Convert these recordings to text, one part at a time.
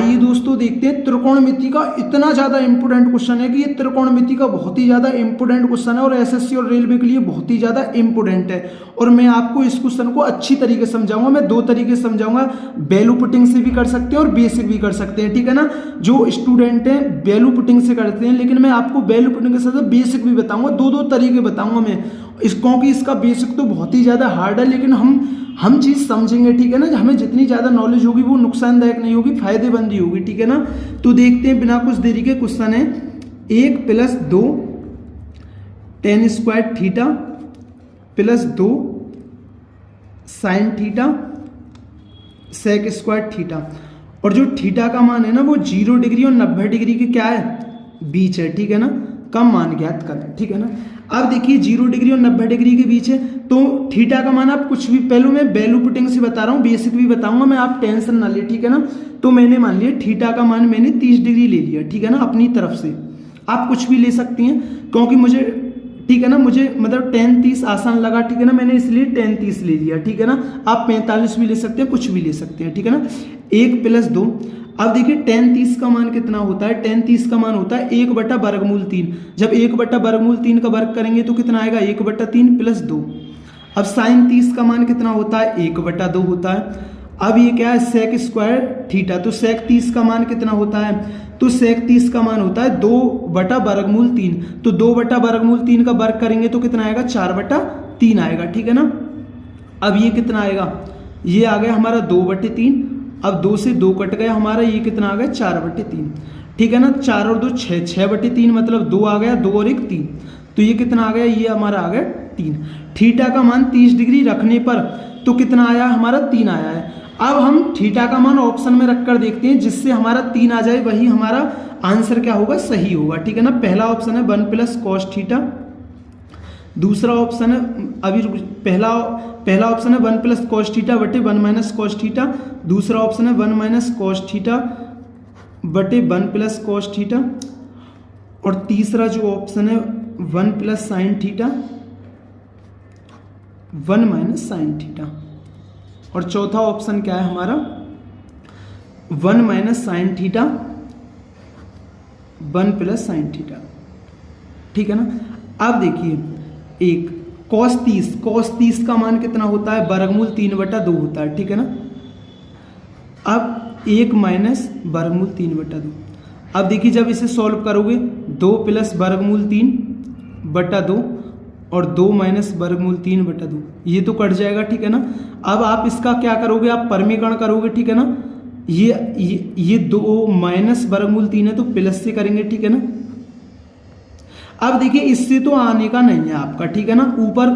आइए दोस्तों देखते हैं त्रिकोणमिति का इतना ज़्यादा इंपोर्टेंट क्वेश्चन है कि ये त्रिकोणमिति का बहुत ही ज़्यादा इंपोर्टेंट क्वेश्चन है और एसएससी और रेलवे के लिए बहुत ही ज़्यादा इंपोर्टेंट है। और मैं आपको इस क्वेश्चन को अच्छी तरीके से समझाऊंगा। मैं दो तरीके से समझाऊंगा, वैल्यू पुटिंग से भी कर सकते हैं और बेसिक भी कर सकते हैं, ठीक है ना। जो स्टूडेंट हैं वैल्यू पुटिंग से करते हैं, लेकिन मैं आपको वैल्यू पुटिंग के साथ बेसिक भी बताऊंगा। दो तरीके बताऊंगा मैं क्योंकि इसका बेसिक तो बहुत ही ज़्यादा हार्ड है, लेकिन हम चीज़ समझेंगे, ठीक है ना। हमें जितनी ज़्यादा नॉलेज होगी वो नुकसानदायक नहीं होगी, फायदेमंद ही होगी, ठीक है ना। तो देखते हैं बिना कुछ देरी के। क्वेश्चन है 1 + 2 tan square theta plus 2 sin theta sec square theta. और जो थीटा का मान है ना वो 0 डिग्री और 90 डिग्री के क्या है, बीच है, ठीक है ना। कम मान ज्ञात करें, ठीक है ना। अब देखिए 0 डिग्री और 90 डिग्री के बीच है, तो थीटा का मान आप कुछ भी, पहले मैं वैल्यू पुटिंग से बता रहा हूँ, बेसिक भी बताऊंगा मैं, आप टेंशन ना ले, ठीक है ना। तो मैंने मान लिया थीटा का मान मैंने 30 डिग्री ले लिया, ठीक है ना, अपनी तरफ से। आप कुछ भी ले सकती हैं क्योंकि मुझे, ठीक है ना, मुझे मतलब tan 30 आसान लगा, ठीक है ना, मैंने इसलिए tan 30 ले लिया, ठीक है ना। आप 45 भी ले सकते हैं, कुछ भी ले सकते हैं, ठीक है ना। 1 + 2। अब देखिए tan 30 का मान कितना होता है, tan 30 का मान होता है 1/√3। जब 1/√3 का वर्ग करेंगे तो कितना आएगा, 1/3 + 2। अब sin 30 का मान कितना होता है, 1/2 होता है। अब ये क्या है, sec स्क्वायर थीटा, तो sec 30 का मान कितना होता है, तो sec 30 का मान होता है 2/√3। तो 2/√3 का वर्ग करेंगे तो कितना आएगा, 4/3 आएगा, ठीक है ना। अब ये कितना आएगा, ये आ गया हमारा 2/3। अब 2 से 2 कट गया हमारा, ये कितना आ गया, 4/3, ठीक है ना। 4 और 2 6, 6/3 मतलब 2 आ गया, 2 और 1 3, तो ये कितना आ गया, ये हमारा आ गया 3। थीटा का मान 30 डिग्री रखने पर तो कितना आया हमारा, 3 आया है। अब हम थीटा का मान ऑप्शन में रखकर देखते हैं, जिससे हमारा 3 आ जाए वही हमारा आंसर क्या होगा, सही होगा, ठीक है ना। पहला ऑप्शन है 1 + cos थीटा। दूसरा ऑप्शन है, अभी पहला ऑप्शन है 1 + cos थीटा बटे 1 - cos थीटा। दूसरा ऑप्शन है 1 - cos थीटा बटे 1 + cos थीटा। और तीसरा जो ऑप्शन है 1 + sin थीटा 1 - sin थीटा। और चौथा ऑप्शन क्या है हमारा, 1 - sin थीटा 1 + sin थीटा, ठीक है ना। अब देखिए एक cos 30 का मान कितना होता है, √3/2 होता है, ठीक है ना। अब 1 - √3/2। अब देखिए जब इसे सॉल्व करोगे 2 + √3/2 और 2 - √3/2, ये तो कट जाएगा, ठीक है ना। अब आप इसका क्या करोगे, आप परमीकरण करोगे, ठीक है ना। ये 2 - √3 है तो प्लस से करेंगे, ठीक है ना। अब देखिए इससे तो आने का नहीं है आपका, ठीक है ना, ऊपर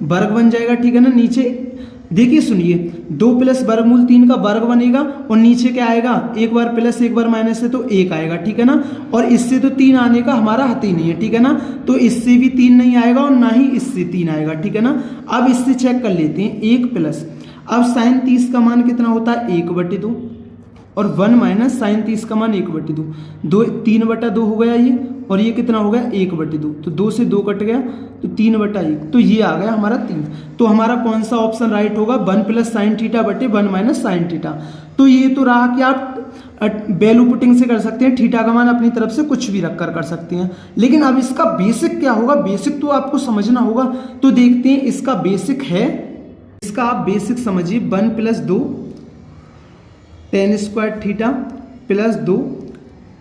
वर्ग बन जाएगा, ठीक है ना। नीचे देखिए सुनिए, 2 + √3 का वर्ग बनेगा और नीचे क्या आएगा, एक बार प्लस एक बार माइनस है तो 1 आएगा, ठीक है ना। और इससे तो 3 आने का हमारा हत ही नहीं है, ठीक है ना। तो इससे भी 3 नहीं आएगा और ना ही इससे 3 आएगा, ठीक है ना। अब इससे चेक कर लेते हैं, 1 +, अब sin 30 का मान कितना होता है, 1/2 और 1 - sin 30 का मान 1/2, 3/2 हो गया ये, और ये कितना हो गया, 1/2। तो 2 से 2 कट गया तो 3/1, तो ये आ गया हमारा 3। तो हमारा कौन सा ऑप्शन राइट होगा, 1 + sin थीटा बटे 1 - sin थीटा। तो ये तो रहा कि आप वैल्यू पुटिंग से कर सकते हैं, थीटा का मान अपनी तरफ से कुछ भी रखकर कर सकते हैं। लेकिन अब इसका बेसिक क्या होगा, बेसिक तो आपको समझना होगा। तो देखते हैं इसका बेसिक है, इसका आप बेसिक समझिए, 1 + 2 tan square theta plus 2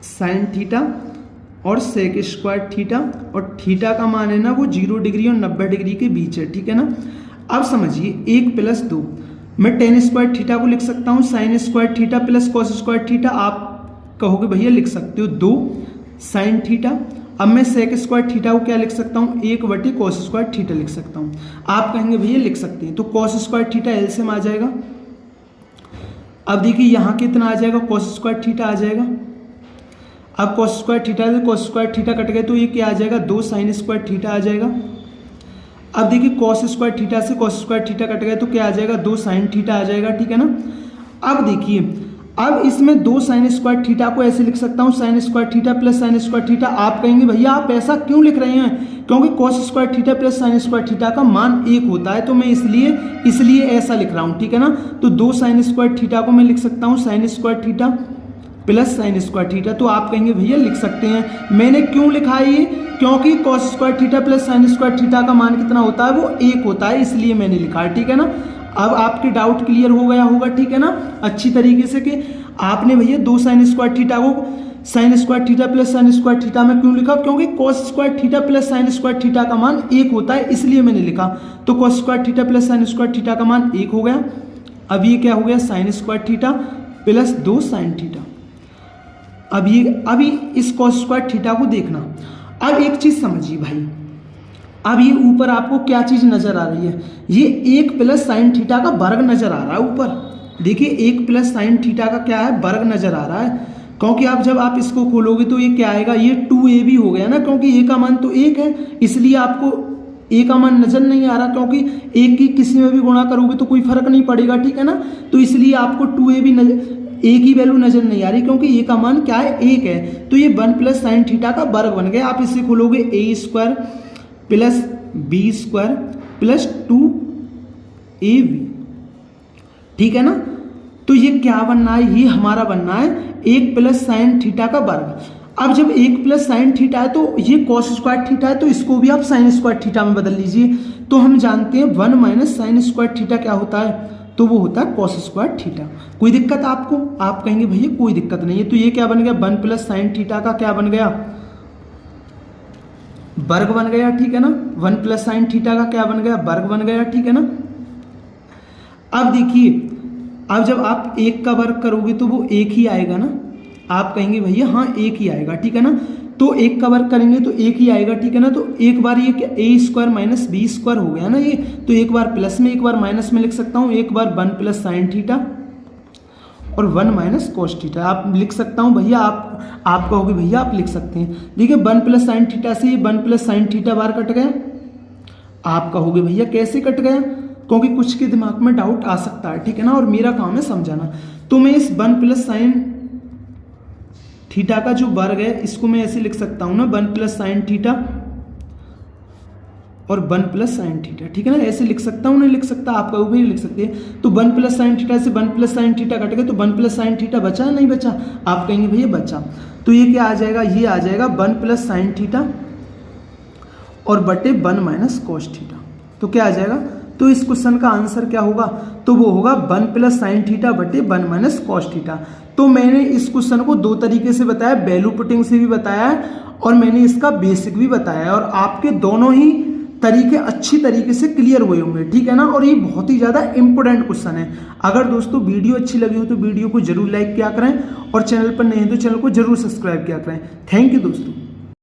sin theta और sec स्क्वायर थीटा। और थीटा का मान है ना वो 0 डिग्री और 90 डिग्री के बीच है, ठीक है ना। अब समझिए 1 + 2, मैं tan स्क्वायर थीटा को लिख सकता हूँ sin square theta plus cos square theta. आप कहोगे भैया लिख सकते हो 2 sin थीटा। अब मैं sec स्क्वायर थीटा को क्या लिख सकता हूँ, 1/cos स्क्वायर थीटा लिख सकता हूँ। आप कहेंगे भैया लिख सकते हैं, तो cos स्क्वायर थीटा एलसीएम आ जाएगा। अब देखिए यहाँ कितना आ जाएगा, cos स्क्वायर थीटा आ जाएगा। अब cos स्क्वायर थीटा से cos स्क्वायर थीटा कट गए तो ये क्या आ जाएगा, 2 sin स्क्वायर थीटा आ जाएगा। अब देखिए cos स्क्वायर थीटा से cos स्क्वायर थीटा कट गए तो क्या आ जाएगा, 2 sin थीटा आ जाएगा, ठीक है ना। अब देखिए, अब इसमें 2 sin स्क्वायर थीटा को ऐसे लिख सकता हूँ, sin square theta plus sin square theta. आप कहेंगे भैया आप ऐसा क्यों लिख रहे हैं, क्योंकि cos square theta plus sin square theta का मान 1 होता है, तो मैं इसलिए ऐसा लिख रहा हूँ, ठीक है ना। तो 2 sin स्क्वायर थीटा को मैं लिख सकता हूँ sin square theta plus sine square theta. तो आप कहेंगे भैया लिख सकते हैं। मैंने क्यों लिखा है ये, क्योंकि cos square theta plus sine square theta का मान कितना होता है, वो 1 होता है, इसलिए मैंने लिखा है। ठीक है ना, अब आपके डाउट क्लियर हो गया होगा। ठीक है ना, अच्छी तरीके से कि आपने भैया 2 साइन स्क्वायर थीटा को sine square theta plus sine square theta में क्यों लिखा, क्योंकि cos square theta plus sine square theta का मान 1 होता है, इसलिए मैंने लिखा। तो cos square theta plus sine square theta का मान 1 हो गया। अब ये क्या हो गया, sine square theta plus 2 sine theta. अभी इस कॉस स्क्वायर थीटा को देखना। अब एक चीज समझिए भाई, अब ये ऊपर आपको क्या चीज नजर आ रही है, ये 1 प्लस साइन थीटा का वर्ग नजर आ रहा है ऊपर। देखिए 1 प्लस साइन थीटा का क्या है, वर्ग नजर आ रहा है। क्योंकि आप जब आप इसको खोलोगे तो ये क्या आएगा, ये 2ab हो गया ना, क्योंकि a का मान तो 1 है, इसलिए आपको a का मान नजर नहीं आ रहा, क्योंकि 1 की किसी में भी गुणा करोगे तो कोई फर्क नहीं पड़ेगा। ठीक है ना, तो इसलिए आपको 2ab a की वैल्यू नजर नहीं आ रही, क्योंकि a का मान क्या है, 1 है। तो ये 1 प्लस साइन थीटा का वर्ग बन गया। आप इसे खोलोगे a square plus b square plus 2ab। ठीक है ना, तो ये क्या बनना है, ये हमारा बनना है 1 प्लस साइन थीटा का वर्ग। अब जब 1 प्लस साइन थीटा है तो ये कॉस स्क्वायर थीटा है, तो इसको भी आप साइन स्क्वायर थीटा में बदल लीजिए। तो हम जानते हैं 1 माइनस साइन स्क्वायर थीटा क्या होता है, तो वो होता है कॉस स्क्वायर थीटा। कोई दिक्कत आपको, आप कहेंगे भैया कोई दिक्कत नहीं है। तो ये क्या बन गया, 1 प्लस साइन थीटा का क्या बन गया, वर्ग बन गया। ठीक है ना, 1 प्लस साइन थीटा का क्या बन गया, वर्ग बन गया। ठीक है ना, अब देखिए, अब जब आप 1 का वर्ग करोगे तो वो 1 ही आएगा ना, आप कहेंगे भैया हाँ 1 ही आएगा। ठीक है ना, तो 1 का वर्ग करेंगे तो 1 ही आएगा। ठीक है ना, तो एक बार ये क्या a square minus b square हो गया ना ये, तो एक बार प्लस में एक बार माइनस में लिख सकता हूँ। एक बार 1 प्लस साइन थीटा और 1 माइनस कॉस थीटा आप लिख सकता हूँ भैया। आप कहोगे भैया आप लिख सकते हैं। देखिए 1 प्लस साइन थीटा से ये 1 प्लस साइन थीटा बार कट गया। आप कहोगे भैया कैसे कट गया, क्योंकि कुछ के दिमाग में डाउट आ सकता है। ठीक है ना, और मेरा काम है समझाना। तो मैं इस 1 प्लस साइन थीटा का जो वर्ग है इसको मैं ऐसे लिख सकता हूं ना, 1 प्लस साइन थीटा और 1 प्लस साइन थीटा। ठीक है ना, ऐसे लिख सकता हूं, नहीं लिख सकता, आप कहोगे लिख सकते हैं। तो 1 प्लस साइन थीटा से 1 प्लस साइन थीटा कट गए तो 1 प्लस साइन थीटा बचा नहीं बचा, आप कहेंगे भैया बचा। तो ये क्या आ जाएगा, ये आ जाएगा 1 प्लस साइन थीटा और बटे 1 माइनस कॉस थीटा। तो क्या आ जाएगा, तो इस क्वेश्चन का आंसर क्या होगा, तो वो होगा 1 प्लस साइन थीटा बटे 1 माइनस कॉस थीटा। तो मैंने इस क्वेश्चन को 2 तरीके से बताया, वैल्यू पुटिंग से भी बताया है और मैंने इसका बेसिक भी बताया है, और आपके दोनों ही तरीके अच्छी तरीके से क्लियर हुए होंगे। ठीक है ना, और ये बहुत ही ज़्यादा इंपॉर्टेंट क्वेश्चन है। अगर दोस्तों वीडियो अच्छी लगी हो तो वीडियो को जरूर लाइक किया करें और चैनल पर नए हैं तो चैनल को जरूर सब्सक्राइब किया करें। थैंक यू दोस्तों।